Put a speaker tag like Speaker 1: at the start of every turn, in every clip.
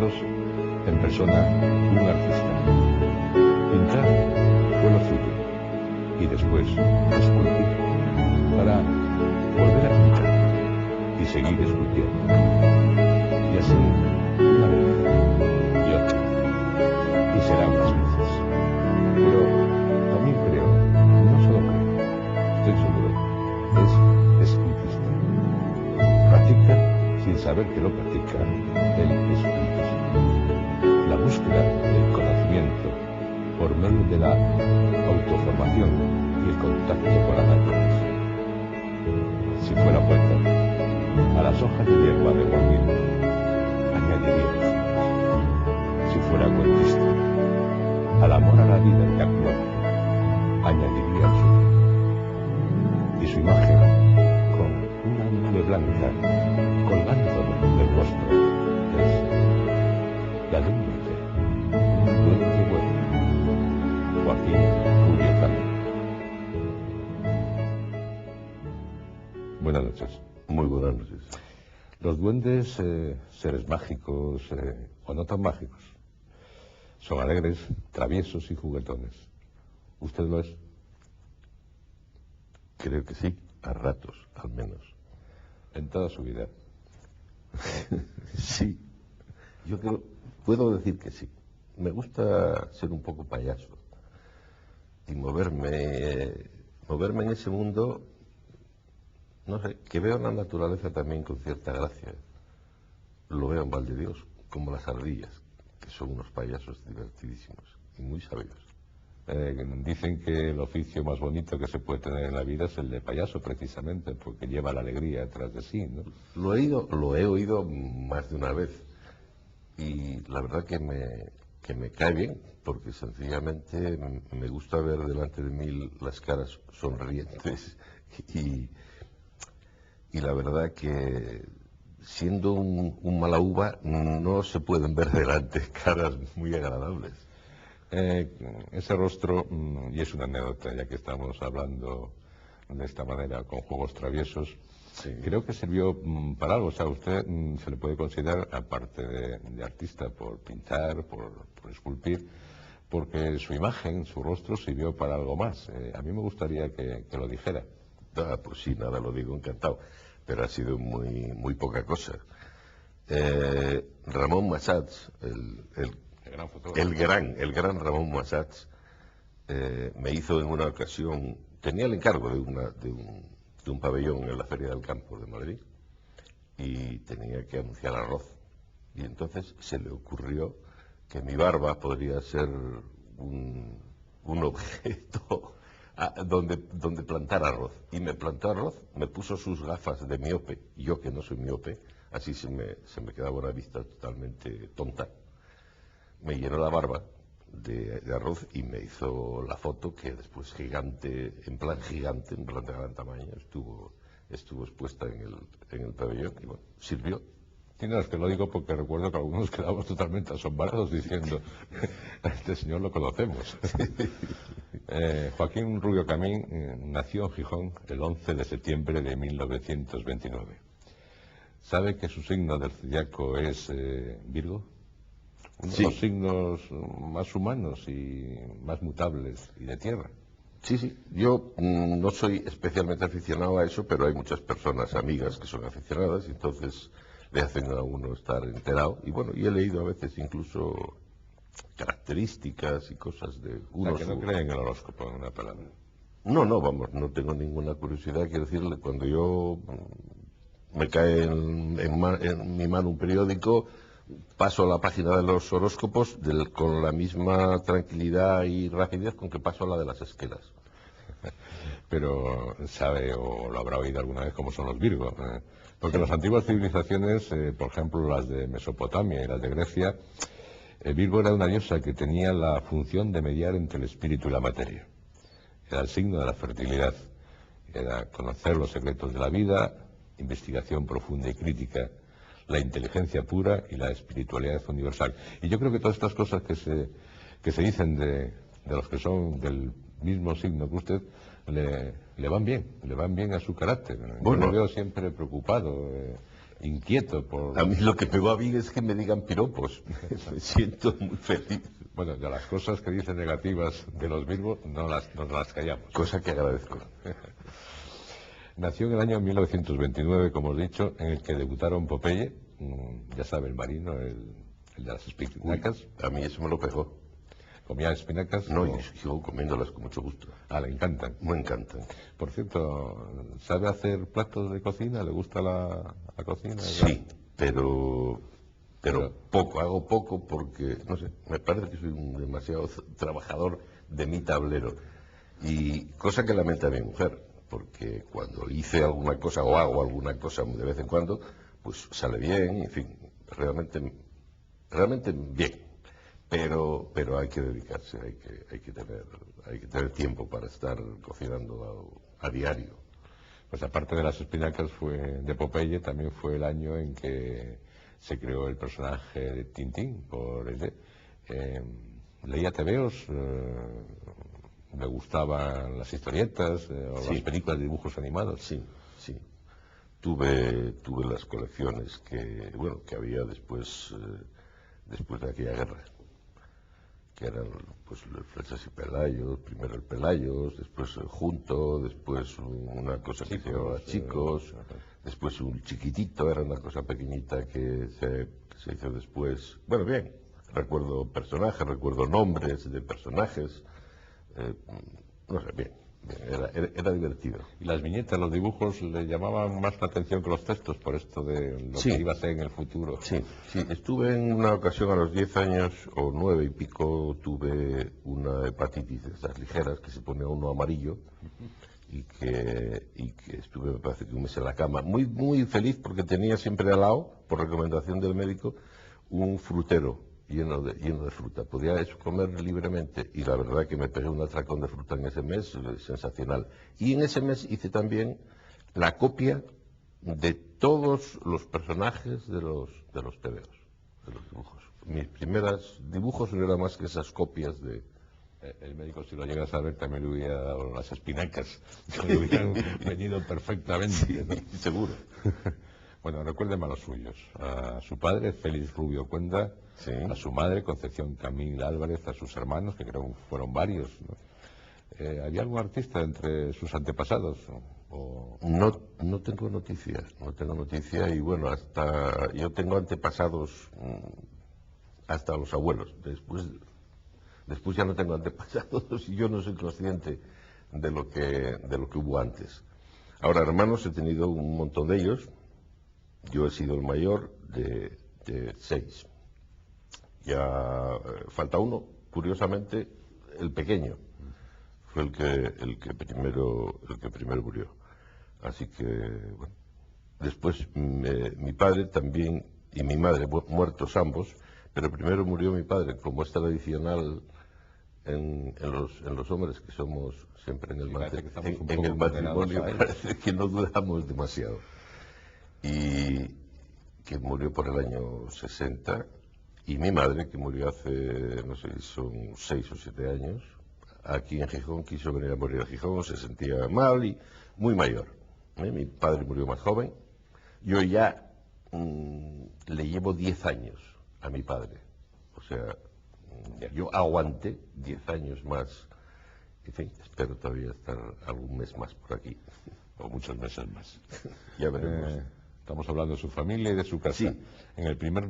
Speaker 1: comienzos, en persona, un artista. Pintar fue lo suyo, y después esculpir, para volver a pintar y seguir esculpiendo. Y así, una vez y otra, y será unas veces. Pero también creo, no solo creo, estoy seguro, es espiritista. Practica sin saber que lo practica el espiritismo. La búsqueda del conocimiento por medio de la autoformación y el contacto con la naturaleza. Si fuera poeta, a las hojas de hierba de Guardini añadiría encías. Si fuera cuentista, al amor a la vida de Jack London añadiría el suyo. Y su imagen, con una nube blanca colgando del rostro, es la de un duende bueno, Joaquín Rubio Camín. Buenas noches.
Speaker 2: Muy buenas noches.
Speaker 1: Los duendes, seres mágicos o no tan mágicos, son alegres, traviesos y juguetones. ¿Usted lo es?
Speaker 2: Creo que sí, a ratos, al menos.
Speaker 1: En toda su vida.
Speaker 2: Sí, yo creo, puedo decir que sí. Me gusta ser un poco payaso y moverme en ese mundo, no sé, que veo la naturaleza también con cierta gracia. Lo veo en Valdedios, como las ardillas, que son unos payasos divertidísimos y muy sabios.
Speaker 1: Dicen que el oficio más bonito que se puede tener en la vida es el de payaso, precisamente, porque lleva la alegría detrás de sí, ¿no?
Speaker 2: Lo he oído más de una vez y la verdad que me cae bien, porque sencillamente me gusta ver delante de mí las caras sonrientes y la verdad que siendo un mala uva no se pueden ver delante caras muy agradables.
Speaker 1: Ese rostro, y es una anécdota, ya que estamos hablando de esta manera con juegos traviesos, sí, creo que sirvió para algo. O sea, usted se le puede considerar, aparte de artista, por pintar, por esculpir, porque su imagen, su rostro sirvió para algo más. A mí me gustaría que lo dijera.
Speaker 2: Ah, pues sí, nada, lo digo encantado, pero ha sido muy poca cosa. Ramón Massats, el gran Ramón Massats, me hizo en una ocasión, tenía el encargo de un pabellón en la Feria del Campo de Madrid y tenía que anunciar arroz. Y entonces se le ocurrió que mi barba podría ser un objeto donde plantar arroz. Y me plantó arroz, me puso sus gafas de miope, yo que no soy miope, así se me quedaba una vista totalmente tonta. Me llenó la barba de arroz y me hizo la foto que después gigante, en plan de gran tamaño, estuvo expuesta en el pabellón y bueno, sirvió.
Speaker 1: Sí, no, es que lo digo porque recuerdo que algunos quedamos totalmente asombrados diciendo, a este señor lo conocemos. Joaquín Rubio Camín nació en Gijón el 11 de septiembre de 1929. ¿Sabe que su signo del zodiaco es Virgo? Uno de los signos más humanos y más mutables y de tierra.
Speaker 2: Sí, yo no soy especialmente aficionado a eso, pero hay muchas personas, amigas, que son aficionadas, y entonces le hacen a uno estar enterado. Y bueno, y he leído a veces incluso características y cosas de unos...
Speaker 1: O sea, que no creen en el horóscopo, en una palabra.
Speaker 2: No, vamos, no tengo ninguna curiosidad. Quiero decirle, cuando yo me cae en mi mano un periódico, paso a la página de los horóscopos con la misma tranquilidad y rapidez con que paso a la de las esquelas.
Speaker 1: Pero sabe, o lo habrá oído alguna vez, cómo son los Virgos. Porque las antiguas civilizaciones, por ejemplo las de Mesopotamia y las de Grecia, Virgo era una diosa que tenía la función de mediar entre el espíritu y la materia. Era el signo de la fertilidad. Era conocer los secretos de la vida, investigación profunda y crítica, la inteligencia pura y la espiritualidad universal. Y yo creo que todas estas cosas que se dicen de los que son del mismo signo que usted, le van bien a su carácter. Bueno, yo lo veo siempre preocupado inquieto por...
Speaker 2: A mí lo que me va bien es que me digan piropos. Me siento muy feliz.
Speaker 1: Bueno, de las cosas que dicen negativas de los vivos, nos las callamos.
Speaker 2: Cosa que agradezco.
Speaker 1: Nació en el año 1929, como os he dicho, en el que debutaron Popeye, ya sabe, el marino, el de las espinacas.
Speaker 2: A mí eso me lo pegó.
Speaker 1: ¿Comía espinacas?
Speaker 2: No, y sigo comiéndolas con mucho gusto.
Speaker 1: Ah, le encantan.
Speaker 2: Me encantan.
Speaker 1: Por cierto, ¿sabe hacer platos de cocina? ¿Le gusta la cocina?
Speaker 2: Sí, pero poco, hago poco porque, no sé, me parece que soy un demasiado trabajador de mi tablero. Y cosa que lamenta mi mujer, porque cuando hice alguna cosa o hago alguna cosa de vez en cuando, pues sale bien, en fin, realmente bien. Pero hay que dedicarse, hay que tener tiempo para estar cocinando a diario.
Speaker 1: Pues aparte de las espinacas de Popeye, también fue el año en que se creó el personaje de Tintín por él. Leía tebeos, me gustaban las historietas o
Speaker 2: Sí.
Speaker 1: las películas de dibujos animados.
Speaker 2: Sí, sí. Tuve las colecciones que había después de aquella guerra, que eran pues los Flechas y Pelayos, primero el Pelayos, después el Junto, después una cosa que se llamaba Chicos, después un Chiquitito, era una cosa pequeñita que se hizo después. Bueno, bien, recuerdo personajes, recuerdo nombres de personajes, no sé, bien, era divertido.
Speaker 1: Y las viñetas, los dibujos le llamaban más la atención que los textos por esto de lo
Speaker 2: Sí.
Speaker 1: que iba a ser en el futuro.
Speaker 2: Sí, estuve en una ocasión a los 10 años o 9 y pico, tuve una hepatitis de estas ligeras que se pone a uno amarillo y que estuve, me parece que un mes en la cama, muy muy feliz porque tenía siempre al lado, por recomendación del médico, un frutero lleno de fruta. Podía eso comer libremente y la verdad que me pegué un atracón de fruta en ese mes, sensacional. Y en ese mes hice también la copia de todos los personajes de los tebeos, de los dibujos. Mis primeros dibujos no eran más que esas copias de...
Speaker 1: El médico, si lo llegas a ver, también le hubiera dado las espinacas, que le hubieran venido perfectamente, ¿no?
Speaker 2: Seguro.
Speaker 1: Bueno, recuerden a los suyos. A su padre, Félix Rubio Cuenda,
Speaker 2: Sí.
Speaker 1: a su madre, Concepción Camil Álvarez, a sus hermanos, que creo fueron varios, ¿no? ¿Había algún artista entre sus antepasados?
Speaker 2: No tengo noticia y bueno, hasta yo tengo antepasados hasta los abuelos. Después ya no tengo antepasados y yo no soy consciente de lo que hubo antes. Ahora, hermanos, he tenido un montón de ellos. Yo he sido el mayor de 6. Ya falta uno, curiosamente, el pequeño. Fue el que primero murió. Así que, bueno. Después mi padre también y mi madre, muertos ambos, pero primero murió mi padre, como es tradicional en los hombres que somos siempre en el matrimonio, parece que no duramos demasiado. Y que murió por el año 60, y mi madre, que murió hace, no sé, son 6 o 7 años, aquí en Gijón, quiso venir a morir a Gijón, se sentía mal y muy mayor. Mi padre murió más joven. Yo ya le llevo 10 años a mi padre. O sea, yo aguanté 10 años más. En fin, espero todavía estar algún mes más por aquí.
Speaker 1: O muchos meses más.
Speaker 2: Ya veremos.
Speaker 1: Estamos hablando de su familia y de su casa.
Speaker 2: Sí.
Speaker 1: En el primer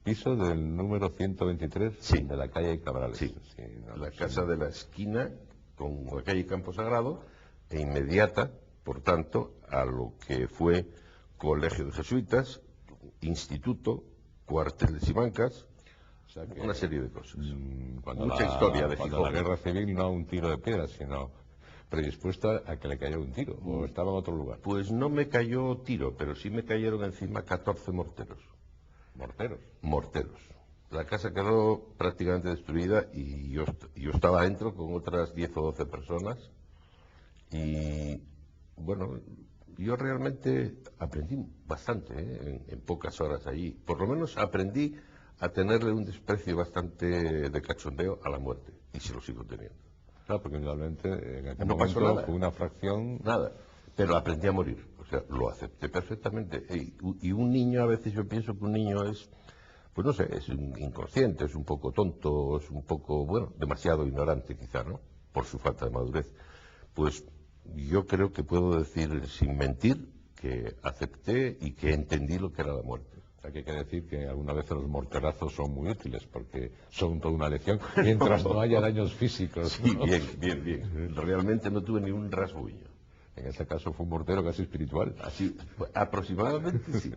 Speaker 1: piso del número 123
Speaker 2: Sí.
Speaker 1: de la calle Cabrales.
Speaker 2: Sí, la casa de la esquina con la calle Campo Sagrado e inmediata, por tanto, a lo que fue Colegio de Jesuitas, Instituto, Cuartel de Simancas,
Speaker 1: O sea que,
Speaker 2: una serie de cosas.
Speaker 1: Mucha historia de Gijón. Cuando la guerra civil no a un tiro de piedra, sino predispuesta a que le cayera un tiro, o estaba en otro lugar.
Speaker 2: Pues no me cayó tiro, pero sí me cayeron encima 14 morteros.
Speaker 1: ¿Morteros?
Speaker 2: Morteros. La casa quedó prácticamente destruida y yo estaba dentro con otras 10 o 12 personas y bueno, yo realmente aprendí bastante en pocas horas allí. Por lo menos aprendí a tenerle un desprecio bastante de cachondeo a la muerte y se lo sigo teniendo.
Speaker 1: Claro, porque indudablemente en aquel
Speaker 2: No pasó
Speaker 1: momento
Speaker 2: nada.
Speaker 1: fue una fracción
Speaker 2: Nada. pero aprendí a morir. O sea, lo acepté perfectamente. Y un niño, a veces yo pienso que un niño es, pues no sé, es un inconsciente, es un poco tonto, es un poco, bueno, demasiado ignorante quizá, ¿no? Por su falta de madurez. Pues yo creo que puedo decir sin mentir que acepté y que entendí lo que era la muerte.
Speaker 1: O sea, que hay que decir que algunas veces los morterazos son muy útiles porque son toda una lección mientras no haya daños físicos, ¿no?
Speaker 2: Sí, bien. Realmente no tuve ni un rasguño.
Speaker 1: En ese caso fue un mortero casi espiritual.
Speaker 2: Así, aproximadamente sí.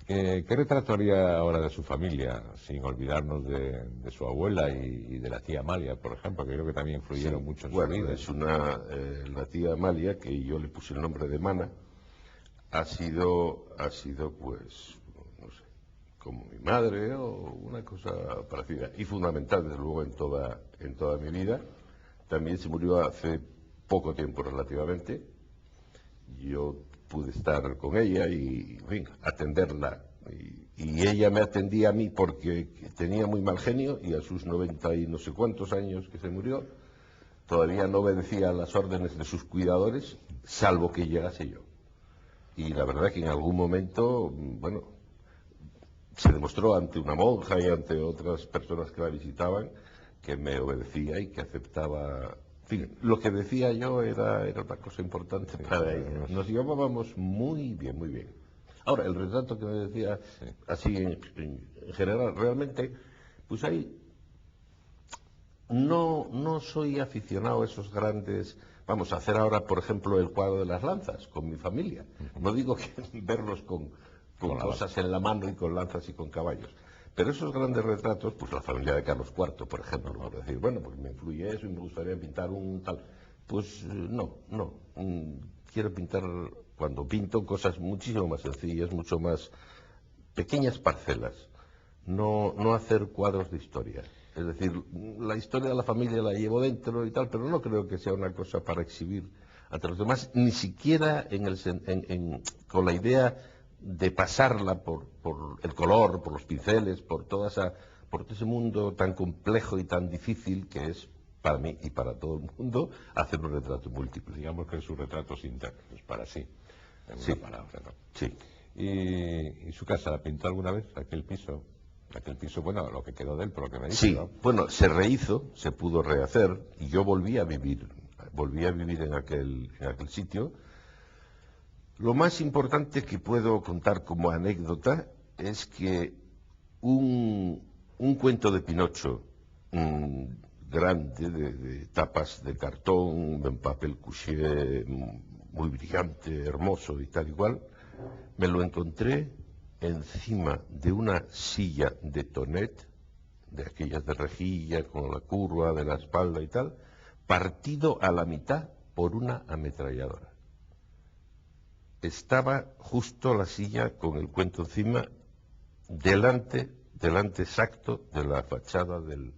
Speaker 1: ¿Qué retrato haría ahora de su familia, sin olvidarnos de su abuela y de la tía Amalia, por ejemplo, que creo que también influyeron mucho en su vida?
Speaker 2: Es la tía Amalia, que yo le puse el nombre de Mana, ha sido pues, no sé, como mi madre o una cosa parecida, y fundamental desde luego en toda mi vida. También se murió hace poco tiempo relativamente. Yo pude estar con ella y, en fin, atenderla. Y ella me atendía a mí porque tenía muy mal genio y a sus 90 y no sé cuántos años que se murió, todavía no obedecía las órdenes de sus cuidadores, salvo que llegase yo. Y la verdad que en algún momento, bueno, se demostró ante una monja y ante otras personas que la visitaban que me obedecía y que aceptaba. En fin, lo que decía yo era una cosa importante para ella. Nos llevábamos muy bien. Ahora, el retrato que me decía, así en general, realmente, pues ahí no soy aficionado a esos grandes. Vamos a hacer ahora, por ejemplo, el cuadro de las lanzas con mi familia. No digo que verlos con cosas en la mano y con lanzas y con caballos. Pero esos grandes retratos, pues la familia de Carlos IV, por ejemplo, por decir, bueno, pues me influye eso y me gustaría pintar un tal. Pues no. Quiero pintar, cuando pinto, cosas muchísimo más sencillas, mucho más pequeñas parcelas. No hacer cuadros de historia. Es decir, la historia de la familia la llevo dentro y tal, pero no creo que sea una cosa para exhibir ante los demás, ni siquiera con la idea de pasarla por el color, por los pinceles, por todo ese mundo tan complejo y tan difícil que es para mí y para todo el mundo hacer un retrato múltiple.
Speaker 1: Digamos que sus retratos internos, para sí, en una palabra, ¿no?
Speaker 2: Sí.
Speaker 1: ¿Y su casa la pintó alguna vez, aquel piso, bueno, lo que quedó de él, por lo que me dice,
Speaker 2: sí,
Speaker 1: ¿no?
Speaker 2: Bueno, se rehizo, se pudo rehacer y yo volví a vivir en aquel sitio. Lo más importante que puedo contar como anécdota es que un cuento de Pinocho grande, de tapas de cartón, en papel couché, muy brillante, hermoso y tal igual, me lo encontré encima de una silla de Tonet, de aquellas de rejilla, con la curva de la espalda y tal, partido a la mitad por una ametralladora. Estaba justo la silla con el cuento encima, delante exacto de la fachada del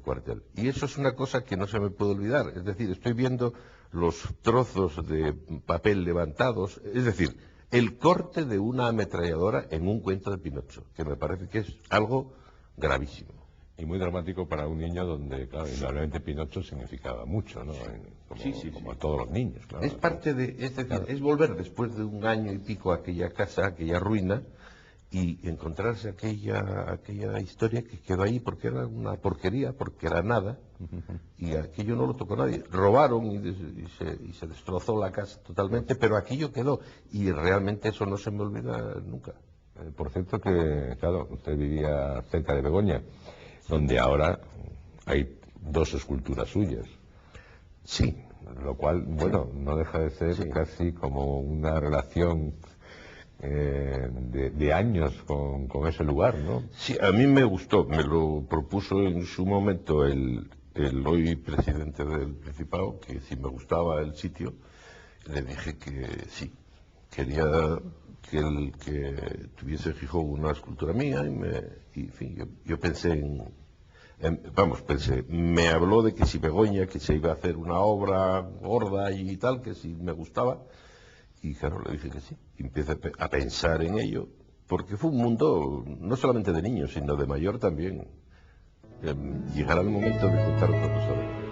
Speaker 2: cuartel. Y eso es una cosa que no se me puede olvidar. Es decir, estoy viendo los trozos de papel levantados, es decir, el corte de una ametralladora en un cuento de Pinocho, que me parece que es algo gravísimo.
Speaker 1: Y muy dramático para un niño donde, claro, indudablemente Pinocho significaba mucho, ¿no? Como a todos los niños, claro.
Speaker 2: Es parte es volver después de un año y pico a aquella casa, aquella ruina, y encontrarse aquella historia que quedó ahí porque era una porquería, porque era nada, y aquello no lo tocó nadie. Robaron y se destrozó la casa totalmente, pero aquello quedó, y realmente eso no se me olvida nunca.
Speaker 1: Por cierto que, claro, usted vivía cerca de Begoña, donde ahora hay 2 esculturas suyas.
Speaker 2: Sí.
Speaker 1: Lo cual, bueno, no deja de ser casi como una relación de años con ese lugar, ¿no?
Speaker 2: Sí, a mí me gustó, me lo propuso en su momento el hoy presidente del Principado, que si me gustaba el sitio, le dije que sí, quería que tuviese en Gijón una escultura mía y en fin, yo pensé me habló de que si Begoña, que se iba a hacer una obra gorda y tal, que si me gustaba, y claro, le dije que sí, y empecé a pensar en ello, porque fue un mundo no solamente de niños, sino de mayor también. Llegará el momento de contar otra cosa de ello.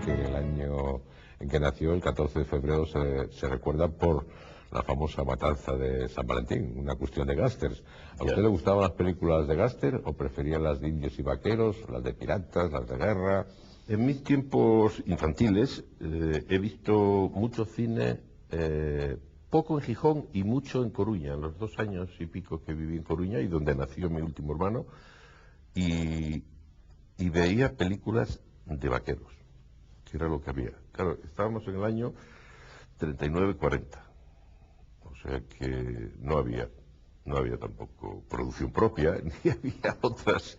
Speaker 1: que el año en que nació, el 14 de febrero, se recuerda por la famosa matanza de San Valentín, una cuestión de gángsters. ¿A usted le gustaban las películas de gángster o prefería las de indios y vaqueros, las de piratas, las de guerra?
Speaker 2: En mis tiempos infantiles he visto mucho cine, poco en Gijón y mucho en Coruña, en los 2 años y pico que viví en Coruña y donde nació mi último hermano, y veía películas de vaqueros, que era lo que había. Claro, estábamos en el año 39-40, o sea que no había tampoco producción propia, ni había otras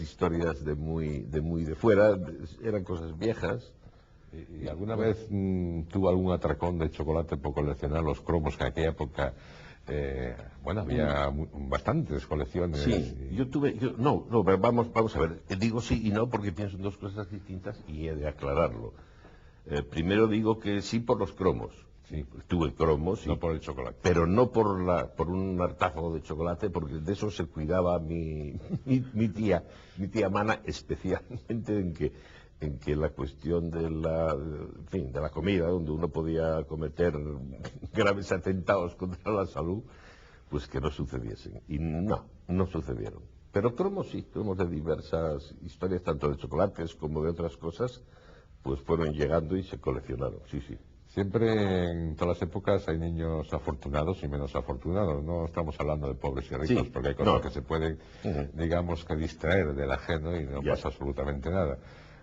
Speaker 2: historias de muy de fuera, eran cosas viejas.
Speaker 1: ¿Y alguna vez tuvo algún atracón de chocolate por coleccionar los cromos que en aquella época, había bastantes colecciones?
Speaker 2: Sí, no, vamos a ver, digo sí y no porque pienso en 2 cosas distintas y he de aclararlo. Primero digo que sí por los cromos. Sí, tuve cromos, sí,
Speaker 1: no por el chocolate.
Speaker 2: Pero no por un hartazo de chocolate, porque de eso se cuidaba mi tía Mana, especialmente en que la cuestión de la comida, donde uno podía cometer graves atentados contra la salud, pues que no sucediesen. Y no sucedieron. Pero cromos sí, cromos de diversas historias, tanto de chocolates como de otras cosas, pues fueron llegando y se coleccionaron, sí.
Speaker 1: Siempre en todas las épocas hay niños afortunados y menos afortunados. No estamos hablando de pobres y ricos, porque hay cosas que se pueden, digamos, que distraer del ajeno y no pasa absolutamente nada.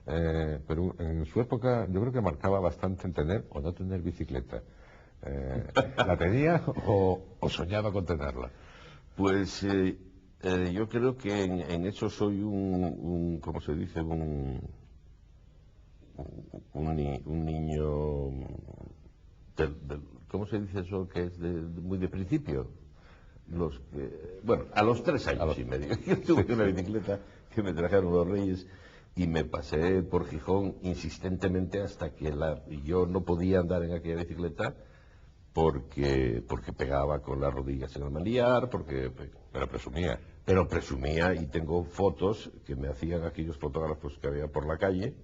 Speaker 1: Pero en su época yo creo que marcaba bastante en tener o no tener bicicleta. ¿La tenía o soñaba con tenerla?
Speaker 2: Pues yo creo que en eso soy ¿cómo se dice? Un niño ¿cómo se dice eso? Que es muy de principio. A los 3 años y medio yo tuve una bicicleta que me trajeron los Reyes y me pasé por Gijón insistentemente hasta que yo no podía andar en aquella bicicleta porque pegaba con las rodillas en el manillar, pero presumía y tengo fotos que me hacían aquellos fotógrafos que había por la calle.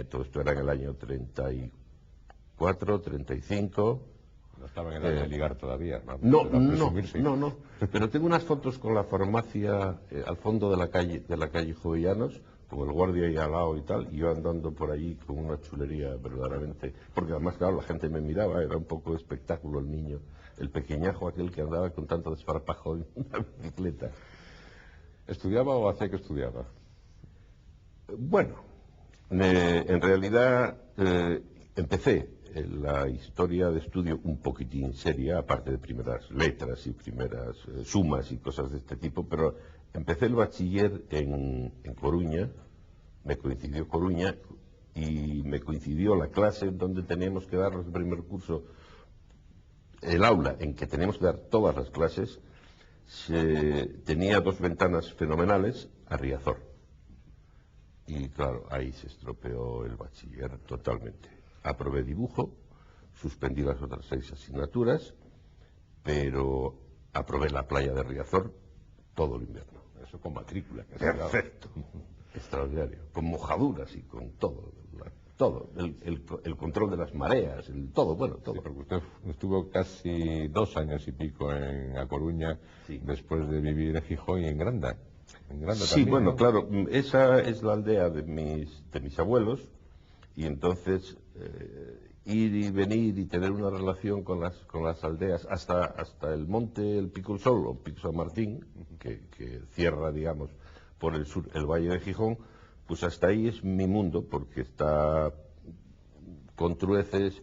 Speaker 2: Todo esto era en el año 34, 35.
Speaker 1: No estaba en el año de ligar todavía.
Speaker 2: No, pero tengo unas fotos con la farmacia al fondo de la calle Jovellanos, con el guardia ahí al lado y tal, y yo andando por allí con una chulería verdaderamente, porque además, claro, la gente me miraba, era un poco de espectáculo el niño, el pequeñajo aquel que andaba con tanto desparpajo en una bicicleta.
Speaker 1: ¿Estudiaba o hacía que estudiaba?
Speaker 2: Bueno, en realidad empecé la historia de estudio un poquitín seria, aparte de primeras letras y primeras sumas y cosas de este tipo, pero empecé el bachiller en Coruña, me coincidió Coruña y me coincidió la clase en donde teníamos que dar el primer curso, el aula en que teníamos que dar todas las clases, tenía 2 ventanas fenomenales a Riazor. Y claro, ahí se estropeó el bachiller totalmente. Aprobé dibujo, suspendí las otras 6 asignaturas, pero aprobé la playa de Riazor todo el invierno.
Speaker 1: Eso con matrícula.
Speaker 2: Perfecto, extraordinario, con mojaduras y con todo, el control de las mareas, todo.
Speaker 1: Sí, porque usted estuvo casi 2 años y pico en A Coruña, después de vivir en Gijón y en Granda.
Speaker 2: Sí,
Speaker 1: también,
Speaker 2: bueno,
Speaker 1: ¿no?
Speaker 2: claro, esa es la aldea de mis abuelos, y entonces ir y venir y tener una relación con las aldeas hasta el monte, el Pico del Sol o Pico San Martín, que cierra, digamos, por el sur el Valle de Gijón, pues hasta ahí es mi mundo, porque está con Trueces,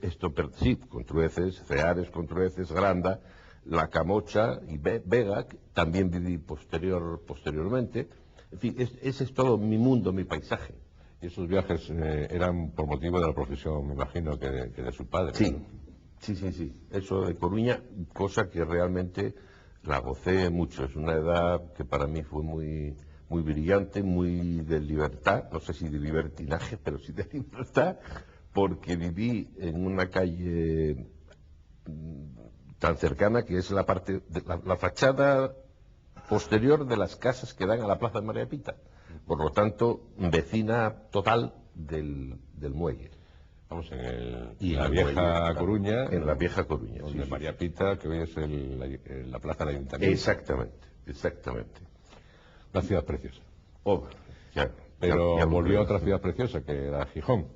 Speaker 2: con Trueces, Ceares, con Trueces, Granda, La Camocha y Vega, que también viví posteriormente. En fin, ese es todo mi mundo, mi paisaje.
Speaker 1: Y esos viajes eran por motivo de la profesión, me imagino, que de su padre.
Speaker 2: Sí,
Speaker 1: ¿no?
Speaker 2: sí. Eso de Coruña, cosa que realmente la gocé mucho. Es una edad que para mí fue muy, muy brillante, muy de libertad, no sé si de libertinaje, pero sí de libertad, porque viví en una calle tan cercana que es la parte de la fachada posterior de las casas que dan a la Plaza de María Pita. Por lo tanto, vecina total del muelle.
Speaker 1: Vamos, en
Speaker 2: la
Speaker 1: vieja Coruña.
Speaker 2: En la vieja Coruña.
Speaker 1: Donde María Pita, que hoy es la plaza del Ayuntamiento.
Speaker 2: Exactamente.
Speaker 1: Una ciudad preciosa.
Speaker 2: Pero
Speaker 1: ya volvió a otra ciudad preciosa, que era Gijón.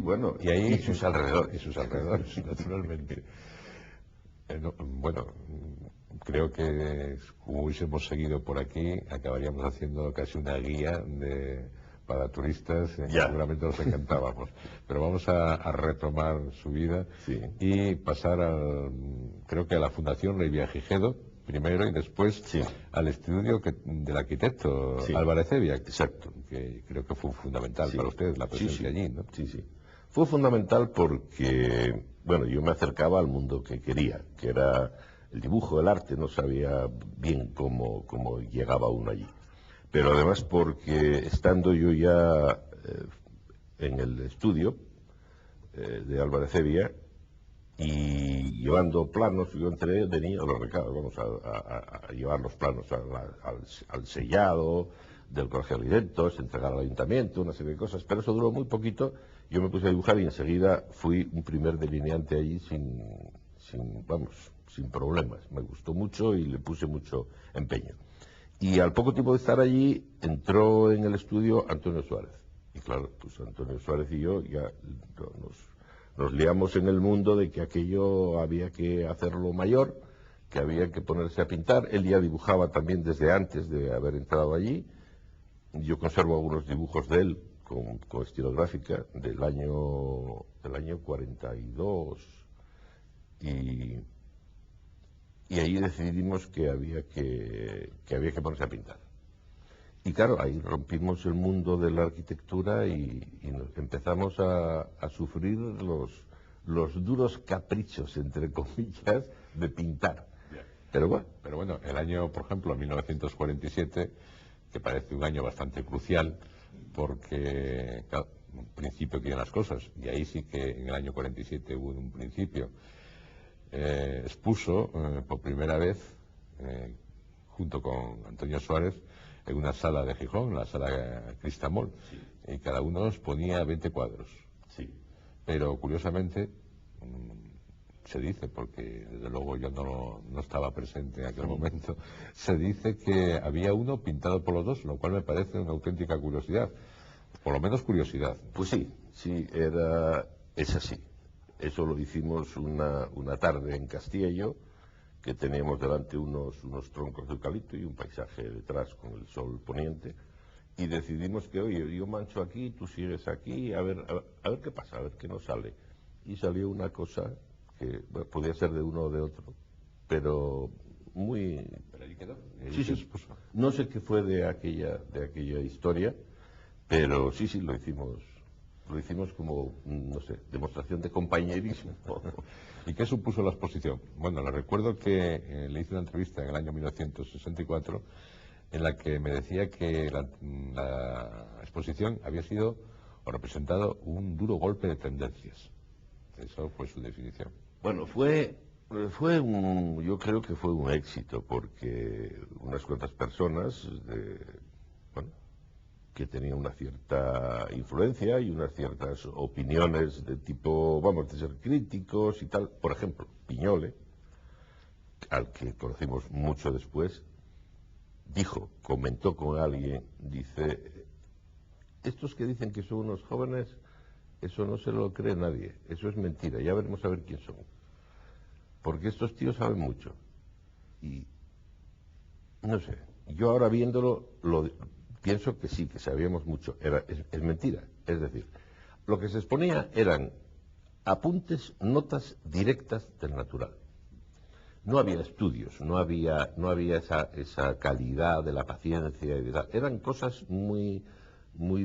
Speaker 2: Bueno,
Speaker 1: y ahí
Speaker 2: y sus alrededores.
Speaker 1: Y sus alrededores, naturalmente. Bueno, creo que si hubiésemos seguido por aquí, acabaríamos haciendo casi una guía para turistas, seguramente nos encantábamos. Pero vamos a retomar su vida y pasar creo que a la Fundación Rey Villagigedo, primero, y después al estudio del arquitecto Álvarez Evia.
Speaker 2: Exacto.
Speaker 1: Que creo que fue fundamental para ustedes la presencia allí, ¿no?
Speaker 2: Sí. Fue fundamental porque, bueno, yo me acercaba al mundo que quería, que era el dibujo, el arte. No sabía bien cómo llegaba uno allí. Pero además porque estando yo ya en el estudio de Álvarez Evia y llevando planos, yo entré de niño, vamos a llevar los planos al sellado del Colegio de Arquitectos, entregar al ayuntamiento, una serie de cosas, pero eso duró muy poquito. Yo me puse a dibujar y enseguida fui un primer delineante allí sin problemas. Me gustó mucho y le puse mucho empeño. Y al poco tiempo de estar allí, entró en el estudio Antonio Suárez. Y claro, pues Antonio Suárez y yo ya nos liamos en el mundo de que aquello había que hacerlo mayor, que había que ponerse a pintar. Él ya dibujaba también desde antes de haber entrado allí. Yo conservo algunos dibujos de él con estilográfica del año 42. Y ahí decidimos que había que ponerse a pintar. Y claro, ahí rompimos el mundo de la arquitectura y empezamos a sufrir los duros caprichos, entre comillas, de pintar. Pero
Speaker 1: bueno, el año, por ejemplo, 1947, que parece un año bastante crucial, porque, claro, un principio que iban las cosas, y ahí sí que en el año 47 hubo un principio. Expuso por primera vez, junto con Antonio Suárez, en una sala de Gijón, la sala Cristamol, y cada uno nos ponía 20 cuadros. Pero curiosamente, se dice, porque desde luego yo no estaba presente en aquel momento, se dice que había uno pintado por los dos, lo cual me parece una auténtica curiosidad, por lo menos curiosidad.
Speaker 2: Pues sí, es así. Eso lo hicimos una tarde en Castillo, que teníamos delante unos troncos de eucalipto y un paisaje detrás con el sol poniente, y decidimos que, oye, yo mancho aquí, tú sigues aquí, a ver qué pasa, a ver qué nos sale. Y salió una cosa que podía ser de uno o de otro, pero muy...
Speaker 1: ¿Pero allí quedó?
Speaker 2: Sí. No sé qué fue de aquella historia, pero sí, lo hicimos como, no sé, demostración de compañerismo.
Speaker 1: ¿Y qué supuso la exposición? Bueno, le recuerdo que le hice una entrevista en el año 1964 en la que me decía que la exposición había sido o representado un duro golpe de tendencias. Eso fue su definición.
Speaker 2: Bueno, yo creo que fue un éxito, porque unas cuantas personas que tenían una cierta influencia y unas ciertas opiniones de tipo, de ser críticos y tal. Por ejemplo, Piñole, al que conocimos mucho después, comentó con alguien, dice, estos que dicen que son unos jóvenes, eso no se lo cree nadie, eso es mentira, ya veremos a ver quién son. Porque estos tíos saben mucho. Y, no sé, yo ahora viéndolo, pienso que sí, que sabíamos mucho. Es mentira. Es decir, lo que se exponía eran apuntes, notas directas del natural. No había estudios, no había esa calidad de la paciencia y de tal. Eran cosas muy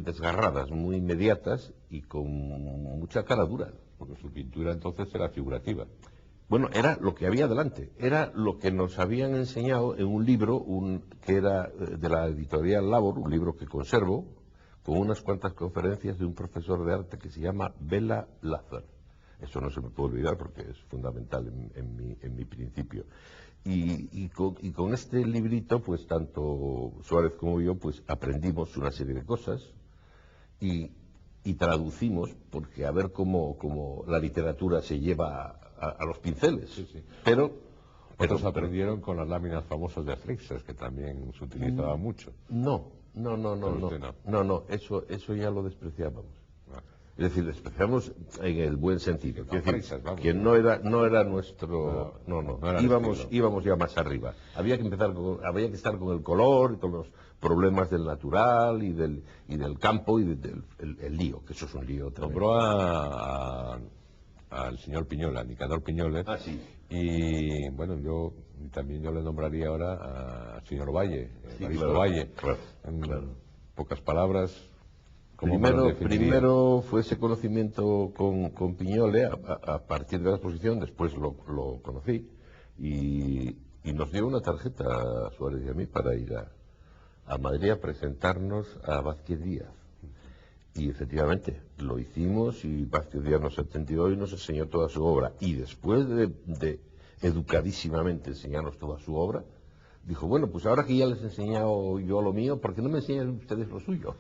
Speaker 2: desgarradas, muy inmediatas y con mucha cara dura.
Speaker 1: Porque su pintura entonces era figurativa.
Speaker 2: Bueno, era lo que había delante, era lo que nos habían enseñado en un libro que era de la editorial Labor, un libro que conservo, con unas cuantas conferencias de un profesor de arte que se llama Bela Lazar. Eso no se me puede olvidar porque es fundamental en mi principio. Y con este librito, pues tanto Suárez como yo, pues aprendimos una serie de cosas y traducimos, porque a ver cómo la literatura se lleva a los pinceles.
Speaker 1: Sí, sí.
Speaker 2: Pero
Speaker 1: Otros aprendieron con las láminas famosas de Freixas, que también se utilizaba mucho.
Speaker 2: No, eso ya lo despreciábamos. Es decir, despreciamos en el buen sentido. Quiero decir,
Speaker 1: Freixas, vamos,
Speaker 2: que no era nuestro... No
Speaker 1: era
Speaker 2: íbamos ya más arriba. Había que estar con el color, y con los problemas del natural y del campo y del lío, que eso es un lío tremendo.
Speaker 1: Nombró al señor Piñola, Nicanor Piñoles.
Speaker 2: Ah, sí.
Speaker 1: Y bueno, yo le nombraría ahora al señor Valle,
Speaker 2: Sí,
Speaker 1: Evaristo
Speaker 2: claro,
Speaker 1: Valle.
Speaker 2: claro.
Speaker 1: En pocas palabras, ¿cómo
Speaker 2: Primero fue ese conocimiento con Piñole a partir de la exposición, después lo conocí y nos dio una tarjeta a Suárez y a mí para ir a Madrid a presentarnos a Vázquez Díaz. Y efectivamente, lo hicimos y Vázquez Díaz nos atendió y nos enseñó toda su obra. Y después de educadísimamente enseñarnos toda su obra, dijo, bueno, pues ahora que ya les he enseñado yo lo mío, ¿por qué no me enseñan ustedes lo suyo?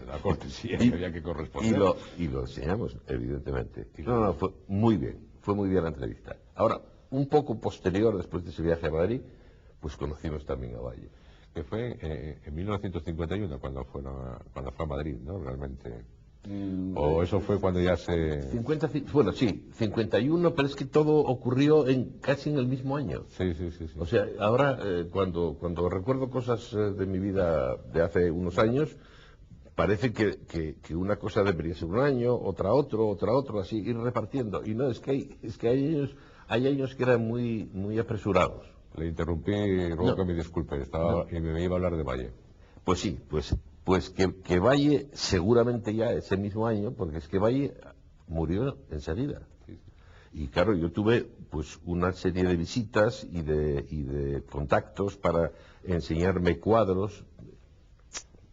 Speaker 1: La cortesía que había que corresponder.
Speaker 2: Y lo enseñamos, evidentemente. No, fue muy bien la entrevista. Ahora, un poco posterior, después de ese viaje a Madrid, pues conocimos también a Valle.
Speaker 1: Que fue en 1951 cuando fue a Madrid, ¿no? Realmente. O eso fue cuando ya se...
Speaker 2: 51, pero es que todo ocurrió casi en el mismo año.
Speaker 1: Sí.
Speaker 2: O sea, ahora cuando recuerdo cosas de mi vida de hace unos años, parece que una cosa debería ser un año, otra otro, así, ir repartiendo. Y no, es que hay años que eran muy apresurados.
Speaker 1: Le interrumpí, ruego que me disculpe, y me iba a hablar de Valle.
Speaker 2: Pues sí, pues que Valle seguramente ya ese mismo año, porque es que Valle murió enseguida.
Speaker 1: Sí.
Speaker 2: Y claro, yo tuve pues una serie de visitas y de contactos para enseñarme cuadros,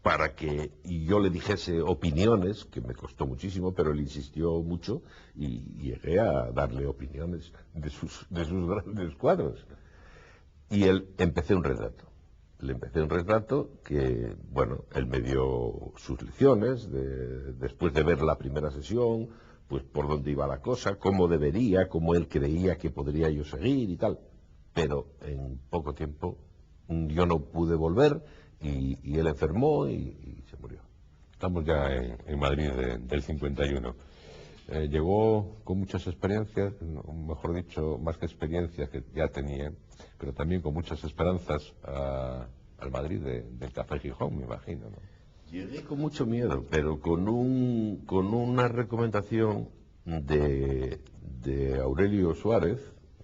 Speaker 2: para que yo le dijese opiniones, que me costó muchísimo, pero él insistió mucho y llegué a darle opiniones de sus grandes cuadros. Y empecé un retrato. Le empecé un retrato que, bueno, él me dio sus lecciones, después de ver la primera sesión, pues por dónde iba la cosa, cómo él creía que podría yo seguir y tal. Pero en poco tiempo yo no pude volver y él enfermó y se murió.
Speaker 1: Estamos ya en Madrid del 51. Llegó con muchas experiencias, mejor dicho, más que experiencias que ya tenía, pero también con muchas esperanzas al Madrid del Café Gijón, me imagino, ¿no?
Speaker 2: Llegué con mucho miedo, pero con una recomendación de Aurelio Suárez,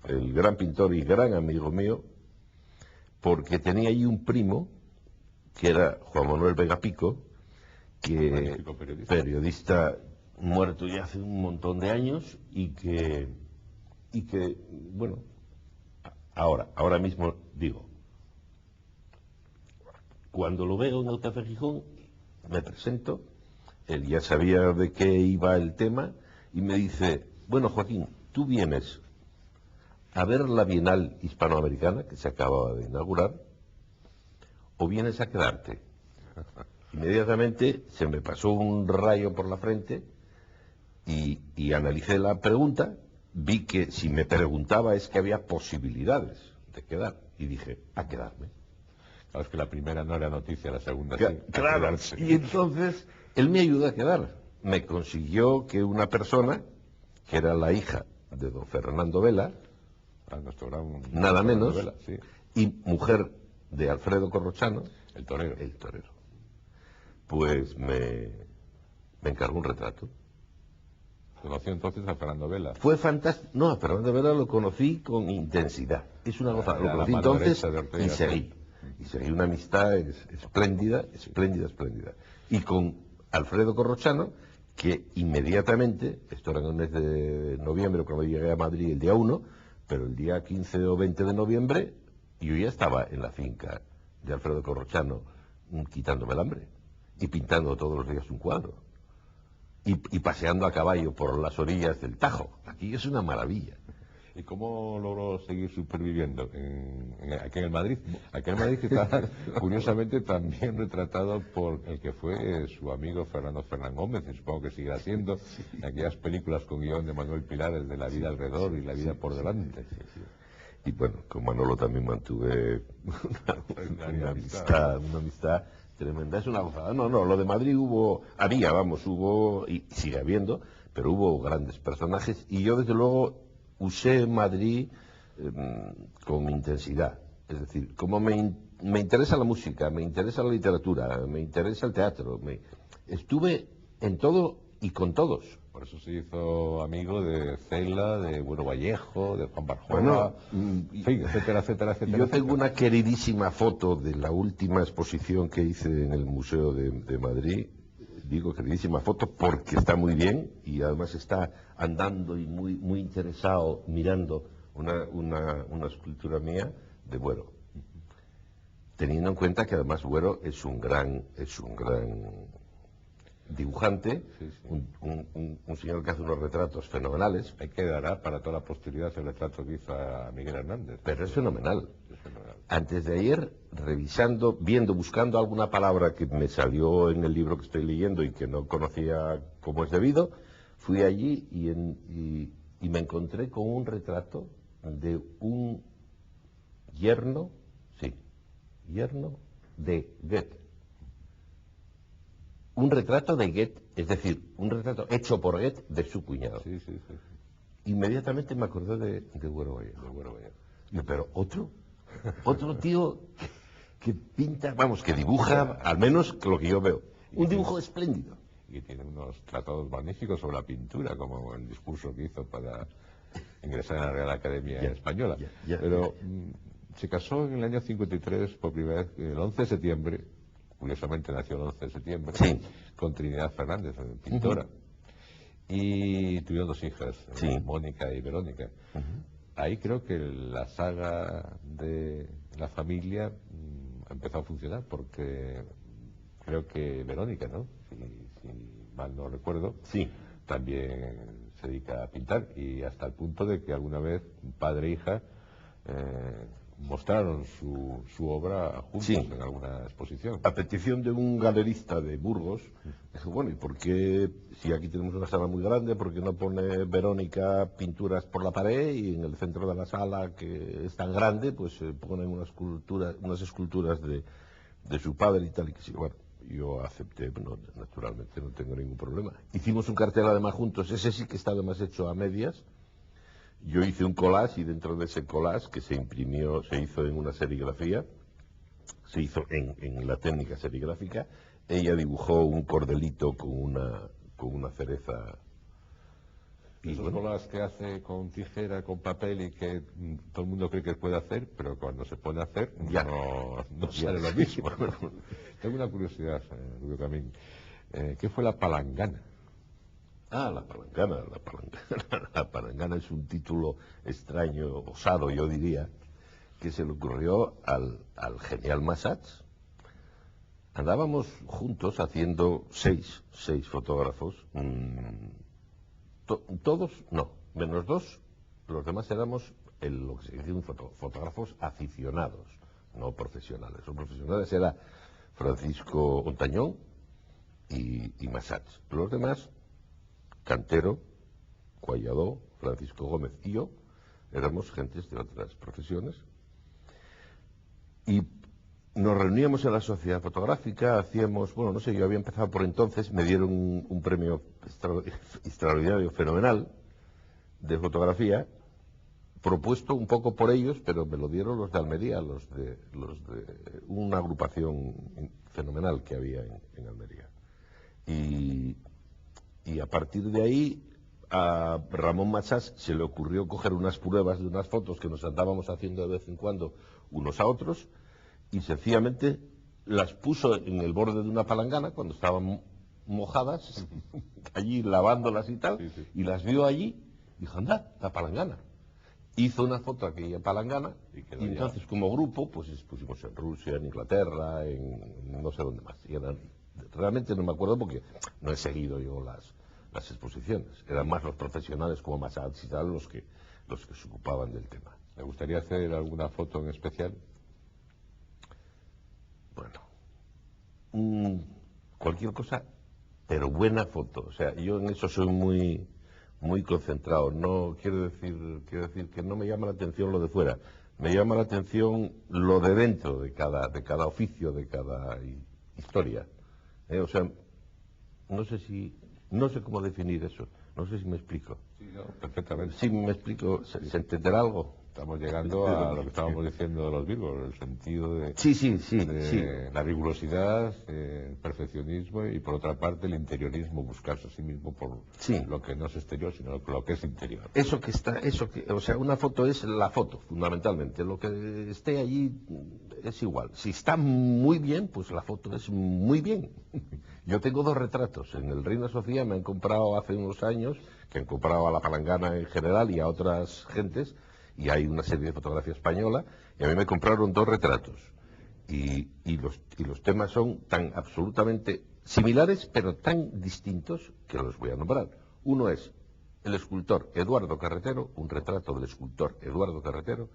Speaker 2: el gran pintor y gran amigo mío, porque tenía allí un primo, que era Juan Manuel Vega Pico, que periodista muerto ya hace un montón de años y que bueno, ahora mismo digo, cuando lo veo en el Café Gijón, me presento, él ya sabía de qué iba el tema y me dice, bueno, Joaquín, tú vienes a ver la Bienal Hispanoamericana que se acababa de inaugurar o vienes a quedarte. Inmediatamente se me pasó un rayo por la frente y analicé la pregunta, vi que si me preguntaba es que había posibilidades de quedar y dije, a quedarme.
Speaker 1: Claro, es que la primera no era noticia, la segunda sí.
Speaker 2: Claro, y entonces él me ayudó a quedar. Me consiguió que una persona, que era la hija de don Fernando Vela, nada menos, Vela, sí, y mujer de Alfredo Corrochano,
Speaker 1: el torero,
Speaker 2: pues me encargó un retrato.
Speaker 1: ¿Conoció entonces a Fernando Vela?
Speaker 2: Fue fantástico. No, a Fernando Vela lo conocí con intensidad. Es una gozada. Lo conocí entonces y seguí. Y seguí una amistad espléndida. Y con Alfredo Corrochano, que inmediatamente, esto era en el mes de noviembre, cuando llegué a Madrid el día 1, pero el día 15 o 20 de noviembre, yo ya estaba en la finca de Alfredo Corrochano, quitándome el hambre y pintando todos los días un cuadro. Y paseando a caballo por las orillas del Tajo. Aquí es una maravilla.
Speaker 1: ¿Y cómo logró seguir superviviendo aquí en el Madrid? Aquí en el Madrid, que está curiosamente también retratado por el que fue su amigo Fernando Fernán Gómez, y supongo que seguirá siendo, en aquellas películas con guión de Manuel Pilares de La vida alrededor y La vida por delante.
Speaker 2: Y bueno, con Manolo también mantuve una amistad tremenda. Es una gozada. No, lo de Madrid hubo, y sigue habiendo, pero hubo grandes personajes, y yo desde luego usé Madrid con intensidad. Es decir, como me interesa la música, me interesa la literatura, me interesa el teatro, estuve en todo y con todos.
Speaker 1: Por eso se hizo amigo de Cela, de Bueno Vallejo, de Juan Barjona,
Speaker 2: bueno,
Speaker 1: en fin, etcétera, etcétera, etcétera.
Speaker 2: Yo tengo una queridísima foto de la última exposición que hice en el Museo de Madrid. Digo queridísima foto porque está muy bien y además está andando y muy interesado mirando una escultura mía de Buero. Teniendo en cuenta que además Buero es un gran dibujante, un señor que hace unos retratos fenomenales.
Speaker 1: Hay que dar para toda la posteridad el retrato que hizo a Miguel Hernández.
Speaker 2: Pero es fenomenal. Antes de ayer, revisando, buscando alguna palabra que me salió en el libro que estoy leyendo y que no conocía como es debido, fui allí y me encontré con un retrato de un yerno de Goethe. Un retrato de Goethe, es decir, un retrato hecho por Goethe de su cuñado.
Speaker 1: Sí.
Speaker 2: Inmediatamente me acordé de Buero Vallejo. Pero otro tío que pinta, que dibuja, al menos lo que yo veo. Un dibujo espléndido.
Speaker 1: Y tiene unos tratados magníficos sobre la pintura, como el discurso que hizo para ingresar en la Real Academia Española. Pero se casó en el año 53 por primera vez, el 11 de septiembre. Curiosamente nació el 11 de septiembre, con Trinidad Fernández, pintora. Y tuvieron dos hijas, Mónica y Verónica. Ahí creo que la saga de la familia empezó a funcionar, porque creo que Verónica, ¿no? Si mal no recuerdo, también se dedica a pintar, y hasta el punto de que alguna vez padre e hija mostraron su obra juntos en alguna exposición.
Speaker 2: A petición de un galerista de Burgos, dijo, bueno, ¿y por qué, si aquí tenemos una sala muy grande, por qué no pone Verónica pinturas por la pared y en el centro de la sala, que es tan grande, pues ponen unas esculturas de su padre y tal? Y que sí, bueno, yo acepté, naturalmente no tengo ningún problema. Hicimos un cartel además juntos, ese sí que está además hecho a medias. Yo hice un collage, y dentro de ese collage, que se hizo en una serigrafía, se hizo en la técnica serigráfica, ella dibujó un cordelito con una cereza.
Speaker 1: Esos collages que hace con tijera, con papel, y que todo el mundo cree que puede hacer, pero cuando se pone a hacer no sale lo mismo. Tengo una curiosidad, Rubio Camín. ¿Qué fue la palangana?
Speaker 2: La palangana es un título extraño, osado, yo diría, que se le ocurrió al genial Massats. Andábamos juntos haciendo seis fotógrafos, todos, no, menos dos, los demás éramos lo que se dice fotógrafos aficionados, no profesionales. Los profesionales era Francisco Ontañón y Massats. Los demás, Cantero, Cualladó, Francisco Gómez y yo, éramos gentes de otras profesiones, y nos reuníamos en la sociedad fotográfica, hacíamos, yo había empezado por entonces, me dieron un premio extraordinario, fenomenal, de fotografía, propuesto un poco por ellos, pero me lo dieron los de Almería, los de una agrupación fenomenal que había en Almería. Y a partir de ahí, a Ramón Massats se le ocurrió coger unas pruebas de unas fotos que nos andábamos haciendo de vez en cuando unos a otros, y sencillamente las puso en el borde de una palangana cuando estaban mojadas, allí lavándolas y tal, y las vio allí, y dijo, anda, la palangana. Hizo una foto a aquella palangana, y entonces como grupo pues expusimos en Rusia, en Inglaterra, en no sé dónde más. Y realmente no me acuerdo porque no he seguido yo las exposiciones. Eran más los profesionales como Massats y tal los que se ocupaban del tema.
Speaker 1: ¿Le gustaría hacer alguna foto en especial?
Speaker 2: Bueno, cualquier cosa, pero buena foto. O sea, yo en eso soy muy concentrado. No quiero decir que no me llama la atención lo de fuera. Me llama la atención lo de dentro de cada oficio, de cada historia. O sea, no sé cómo definir eso. No sé si me explico.
Speaker 1: Sí, no, perfectamente.
Speaker 2: Sí, me explico. ¿Se entenderá algo?
Speaker 1: Estamos llegando a lo que estábamos diciendo de los Virgos, el sentido de,
Speaker 2: sí.
Speaker 1: La rigurosidad, el perfeccionismo y por otra parte el interiorismo, buscarse a sí mismo por lo que no es exterior, sino lo que es interior.
Speaker 2: O sea, una foto es la foto, fundamentalmente. Lo que esté allí es igual. Si está muy bien, pues la foto es muy bien. Yo tengo 2 retratos. En el Reina Sofía me han comprado hace unos años, que han comprado a la Palangana en general y a otras gentes, y hay una serie de fotografía española, y a mí me compraron 2 retratos. Y los temas son tan absolutamente similares, pero tan distintos, que los voy a nombrar. Uno es el escultor Eduardo Carretero, un retrato del escultor Eduardo Carretero,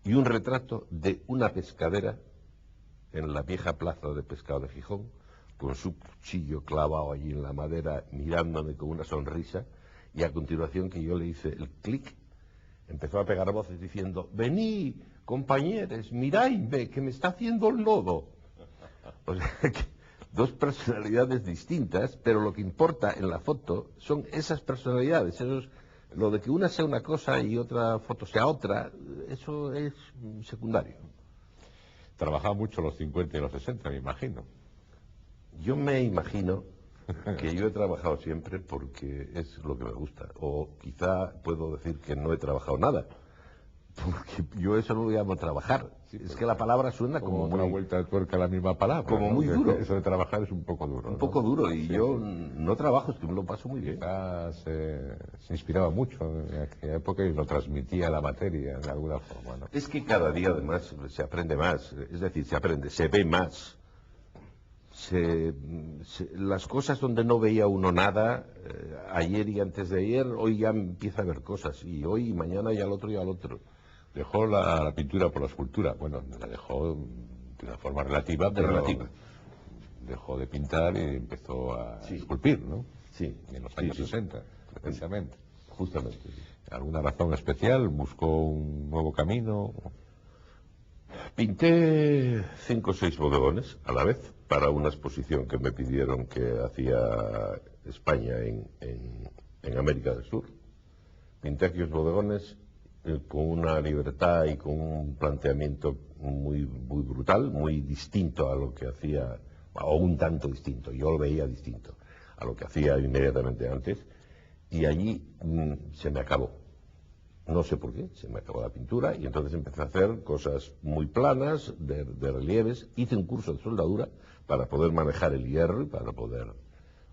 Speaker 2: y un retrato de una pescadera en la vieja plaza de pescado de Gijón, con su cuchillo clavado allí en la madera, mirándome con una sonrisa, y a continuación que yo le hice el clic, empezó a pegar voces diciendo: «Vení, compañeros, miradme, que me está haciendo el lodo». O sea, que 2 personalidades distintas, pero lo que importa en la foto son esas personalidades. Lo de que una sea una cosa y otra foto sea otra, eso es secundario.
Speaker 1: Trabajaba mucho los 50 y los 60, me imagino.
Speaker 2: Yo me imagino que yo he trabajado siempre porque es lo que me gusta. O quizá puedo decir que no he trabajado nada, porque yo eso no lo llamo trabajar. Es que la palabra suena como
Speaker 1: una vuelta de tuerca a la misma palabra.
Speaker 2: Como muy duro.
Speaker 1: Eso de trabajar es un poco duro.
Speaker 2: Un poco duro, y yo no trabajo, es que me lo paso muy bien.
Speaker 1: Quizás se inspiraba mucho en aquella época y lo transmitía a la materia de alguna forma, ¿no?
Speaker 2: Es que cada día además se aprende más, es decir, se ve más. Las cosas donde no veía uno nada, ayer y antes de ayer, hoy ya empieza a ver cosas, y hoy y mañana y al otro y al otro.
Speaker 1: Dejó la pintura por la escultura. Bueno, la dejó de una forma relativa, dejó de pintar y empezó a esculpir, ¿no?
Speaker 2: Sí.
Speaker 1: En los años 60, precisamente.
Speaker 2: Justamente.
Speaker 1: ¿Alguna razón especial? ¿Buscó un nuevo camino?
Speaker 2: Pinté 5 o 6 bodegones a la vez para una exposición que me pidieron que hacía España en América del Sur. Pinté aquellos bodegones con una libertad y con un planteamiento muy brutal, muy distinto a lo que hacía, o un tanto distinto, yo lo veía distinto a lo que hacía inmediatamente antes, y allí se me acabó. No sé por qué, se me acabó la pintura, y entonces empecé a hacer cosas muy planas, de relieves. Hice un curso de soldadura para poder manejar el hierro y para poder...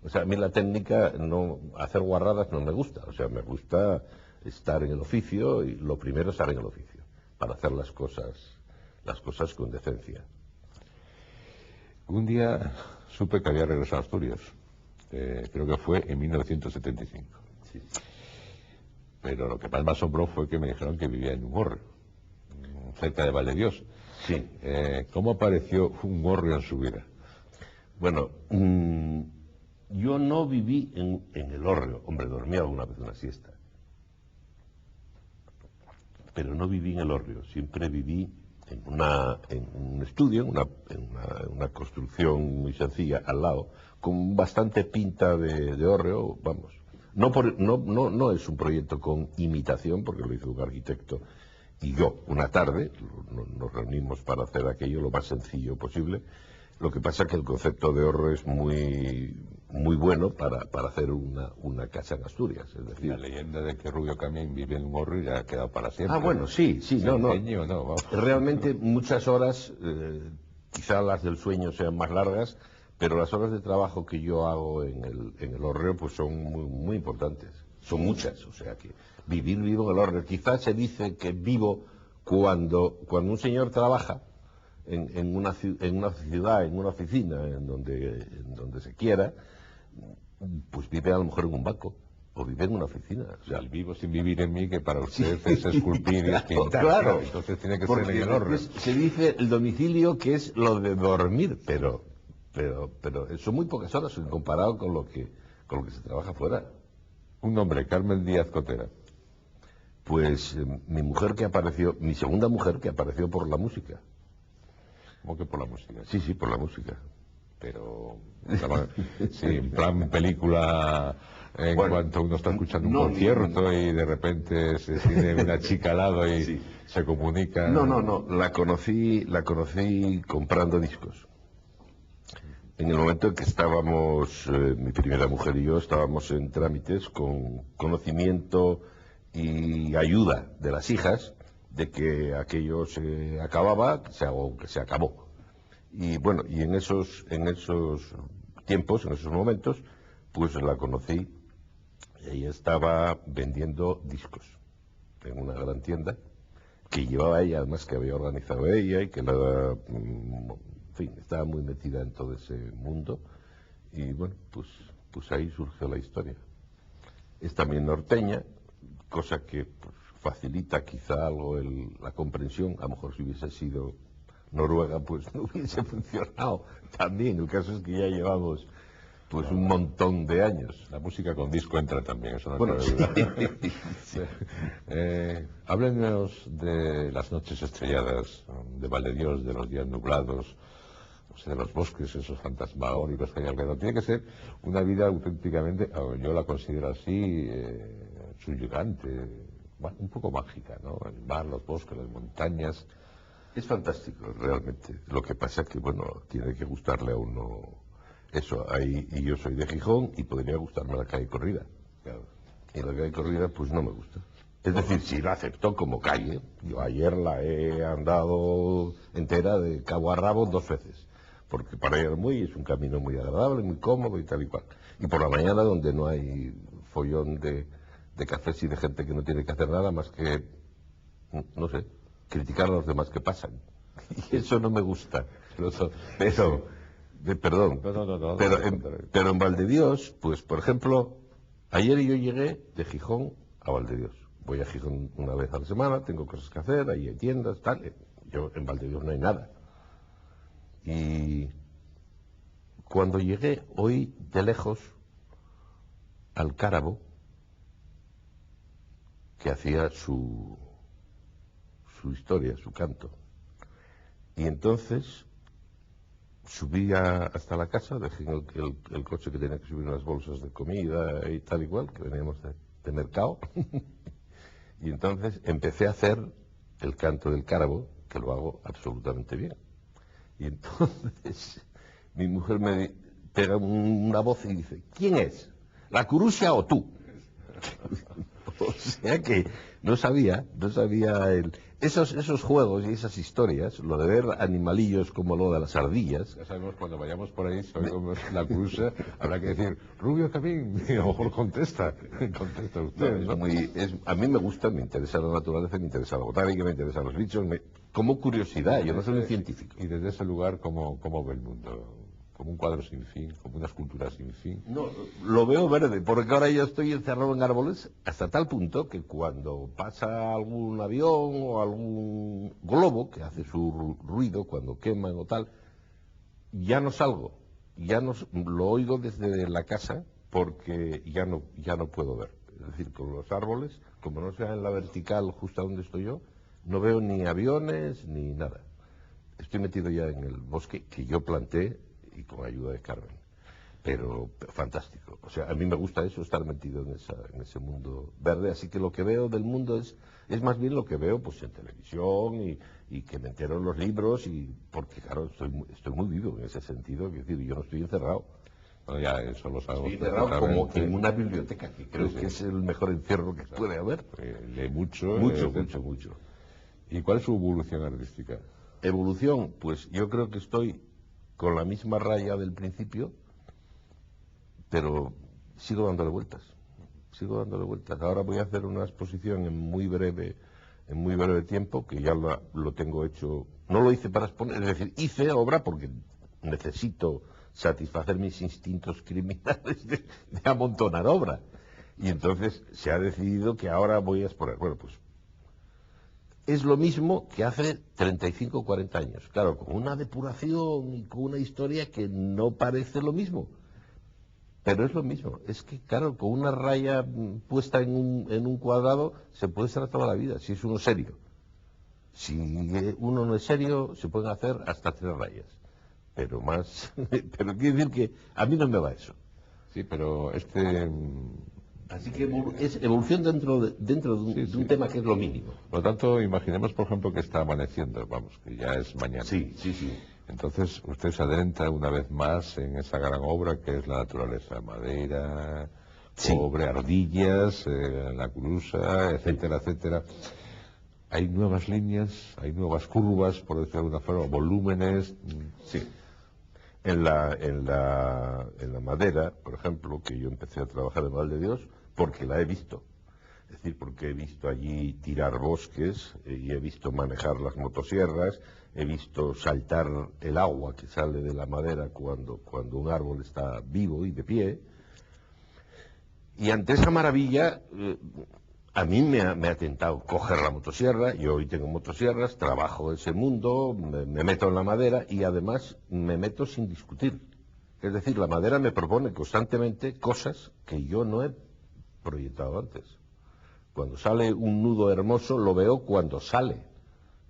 Speaker 2: O sea, a mí la técnica, hacer guarradas no me gusta, o sea, me gusta estar en el oficio, y lo primero es estar en el oficio, para hacer las cosas con decencia.
Speaker 1: Un día supe que había regresado a Asturias, creo que fue en 1975.
Speaker 2: Sí.
Speaker 1: Pero lo que más me asombró fue que me dijeron que vivía en un hórreo, cerca de Valdivios.
Speaker 2: Sí.
Speaker 1: ¿Cómo apareció un hórreo en su vida?
Speaker 2: Bueno, yo no viví en el hórreo. Hombre, dormía alguna vez una siesta. Pero no viví en el hórreo. Siempre viví en un estudio, en una construcción muy sencilla al lado, con bastante pinta de hórreo, vamos. No es un proyecto con imitación, porque lo hizo un arquitecto y yo. Una tarde nos reunimos para hacer aquello lo más sencillo posible. Lo que pasa es que el concepto de hórreo es muy bueno para hacer una casa en Asturias. Es decir,
Speaker 1: la leyenda de que Rubio Camín vive en un hórreo ya ha quedado para siempre.
Speaker 2: Ah, bueno, sí,
Speaker 1: no.
Speaker 2: Realmente muchas horas, quizá las del sueño sean más largas, pero las horas de trabajo que yo hago en el hórreo pues son muy importantes. Son muchas, o sea que vivo en el hórreo. Quizás se dice que vivo cuando un señor trabaja en una ciudad, en una oficina, en donde se quiera, pues vive a lo mejor en un banco, o vive en una oficina. O sea,
Speaker 1: el vivo sin vivir en mí, que para usted es esculpir y es pintar.
Speaker 2: Claro,
Speaker 1: entonces tiene que ser en el orden.
Speaker 2: Se dice el domicilio que es lo de dormir, pero son muy pocas horas comparado con lo que se trabaja fuera.
Speaker 1: Un nombre, Carmen Díaz Cotera.
Speaker 2: Pues mi segunda mujer que apareció por la música.
Speaker 1: ¿Cómo que por la música?
Speaker 2: Sí, por la música.
Speaker 1: Pero, sí, en plan película, cuanto uno está escuchando un concierto y de repente se tiene una chica al lado y se comunica.
Speaker 2: No, la conocí comprando discos. En el momento en que estábamos, mi primera mujer y yo, estábamos en trámites con conocimiento y ayuda de las hijas de que aquello se acababa, o que se acabó. Y bueno, y en esos tiempos, en esos momentos, pues la conocí. Ella estaba vendiendo discos en una gran tienda que llevaba ella, además que había organizado ella y que en fin, estaba muy metida en todo ese mundo. Y bueno, pues ahí surgió la historia. Es también norteña, cosa que pues, facilita quizá algo la comprensión. A lo mejor si hubiese sido Noruega, pues no hubiese funcionado también. El caso es que ya llevamos pues un montón de años.
Speaker 1: La música con disco entra también, eso no
Speaker 2: bueno,
Speaker 1: cabe duda. Háblenos de las noches estrelladas, de Valdedios, de los días nublados, de los bosques esos fantasmagóricos que hay alrededor. Tiene que ser una vida auténticamente, yo la considero así, subyugante, bueno, un poco mágica, ¿no? El mar, los bosques, las montañas.
Speaker 2: Es fantástico, realmente. Lo que pasa es que, bueno, tiene que gustarle a uno eso. Y yo soy de Gijón y podría gustarme la calle corrida.
Speaker 1: Claro.
Speaker 2: Y la calle corrida, pues no me gusta. Es decir, si la acepto como calle. Yo ayer la he andado entera de cabo a rabo 2 veces. Porque para ir es un camino muy agradable, muy cómodo y tal y cual. Y por la mañana, donde no hay follón de cafés y de gente que no tiene que hacer nada más que, no sé, criticar a los demás que pasan. Y eso no me gusta. Pero en Valdedios, pues por ejemplo, ayer yo llegué de Gijón a Valdedios. Voy a Gijón una vez a la semana, tengo cosas que hacer, ahí hay tiendas, tal. Yo en Valdedios no hay nada. Y cuando llegué, oí de lejos al cárabo que hacía su historia, su canto. Y entonces subí hasta la casa, dejé el coche que tenía que subir unas bolsas de comida y tal igual, que veníamos de mercado. Y entonces empecé a hacer el canto del cárabo, que lo hago absolutamente bien. Y entonces mi mujer me pega una voz y dice: ¿quién es? ¿La Curusia o tú? O sea que no sabía esos juegos y esesas historias, lo de ver animalillos como lo de las ardillas.
Speaker 1: Ya sabemos, cuando vayamos por ahí, si oímos la Curusia, habrá que decir: Rubio Camín, y a lo mejor contesta usted, ¿no?
Speaker 2: A mí me gusta, me interesa la naturaleza, me interesa la botánica, me interesan los bichos, como curiosidad, yo no soy un científico.
Speaker 1: Y desde ese lugar, ¿cómo ve el mundo? Como un cuadro sin fin, como una escultura sin fin.
Speaker 2: No, lo veo verde, porque ahora yo estoy encerrado en árboles hasta tal punto que cuando pasa algún avión o algún globo que hace su ruido cuando queman o tal, ya no salgo, lo oigo desde la casa porque ya no puedo ver. Es decir, con los árboles, como no sea en la vertical justo donde estoy yo, no veo ni aviones ni nada. Estoy metido ya en el bosque que yo planté y con ayuda de Carmen, pero fantástico. O sea, a mí me gusta eso, estar metido en ese mundo verde, así que lo que veo del mundo es más bien lo que veo pues en televisión y que me entero en los libros, y porque claro, estoy muy vivo en ese sentido, es decir, yo no estoy encerrado.
Speaker 1: Bueno, ya eso lo sabemos.
Speaker 2: Estoy encerrado como en una biblioteca, que creo que es el mejor encierro que puede haber.
Speaker 1: Lee mucho.
Speaker 2: Mucho.
Speaker 1: ¿Y cuál es su evolución artística?
Speaker 2: Evolución, pues yo creo que estoy con la misma raya del principio, pero sigo dándole vueltas. Ahora voy a hacer una exposición en muy breve tiempo, que ya lo tengo hecho. No lo hice para exponer, es decir, hice obra porque necesito satisfacer mis instintos criminales de amontonar obra. Y entonces se ha decidido que ahora voy a exponer. Bueno, pues es lo mismo que hace 35 o 40 años. Claro, con una depuración y con una historia que no parece lo mismo. Pero es lo mismo. Es que, claro, con una raya puesta en un cuadrado se puede estar toda la vida, si es uno serio. Si uno no es serio, se pueden hacer hasta 3 rayas. Pero más... pero quiere decir que a mí no me va eso.
Speaker 1: Sí, pero
Speaker 2: Así que es evolución dentro de un tema que es lo mínimo.
Speaker 1: Por lo tanto, imaginemos, por ejemplo, que está amaneciendo, vamos, que ya es mañana.
Speaker 2: Sí, sí, sí.
Speaker 1: Entonces, usted se adentra una vez más en esa gran obra que es la naturaleza. Madera, cobre, ardillas, la cruza, etcétera, etcétera. Hay nuevas líneas, hay nuevas curvas, por decirlo de alguna forma, volúmenes.
Speaker 2: Sí. En la madera, por ejemplo, que yo empecé a trabajar en Valde Dios, porque la he visto. Es decir, porque he visto allí tirar bosques y he visto manejar las motosierras, he visto saltar el agua que sale de la madera cuando un árbol está vivo y de pie. Y ante esa maravilla, a mí me ha tentado coger la motosierra. Yo hoy tengo motosierras, trabajo ese mundo, me meto en la madera y además me meto sin discutir. Es decir, la madera me propone constantemente cosas que yo no he proyectado antes. Cuando sale un nudo hermoso lo veo cuando sale,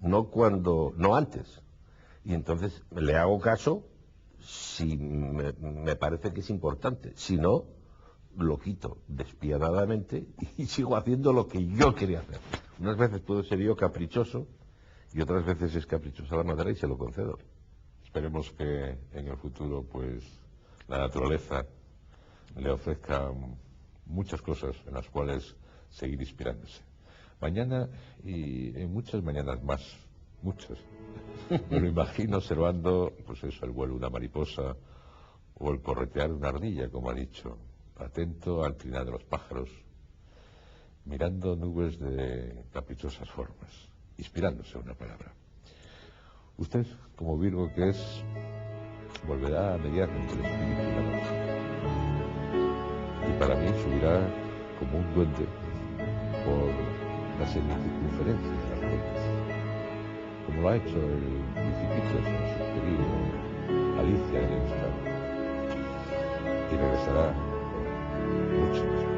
Speaker 2: no antes. Y entonces le hago caso si me parece que es importante. Si no, lo quito despiadadamente y sigo haciendo lo que yo quería hacer. Unas veces puedo ser yo caprichoso y otras veces es caprichosa la madera y se lo concedo.
Speaker 1: Esperemos que en el futuro, pues, la naturaleza le ofrezca muchas cosas en las cuales seguir inspirándose. Mañana y en muchas mañanas más, muchas, me lo imagino observando, pues eso, el vuelo de una mariposa o el corretear de una ardilla, como ha dicho, atento al trinar de los pájaros, mirando nubes de caprichosas formas, inspirándose en una palabra. Usted, como Virgo que es, volverá a mediar entre el espíritu y la noche. Y para mí subirá como un duende por la semicircunferencia de las puertas, como lo ha hecho el Principito en su querido Alicia en el Instante. Y regresará con mucho más.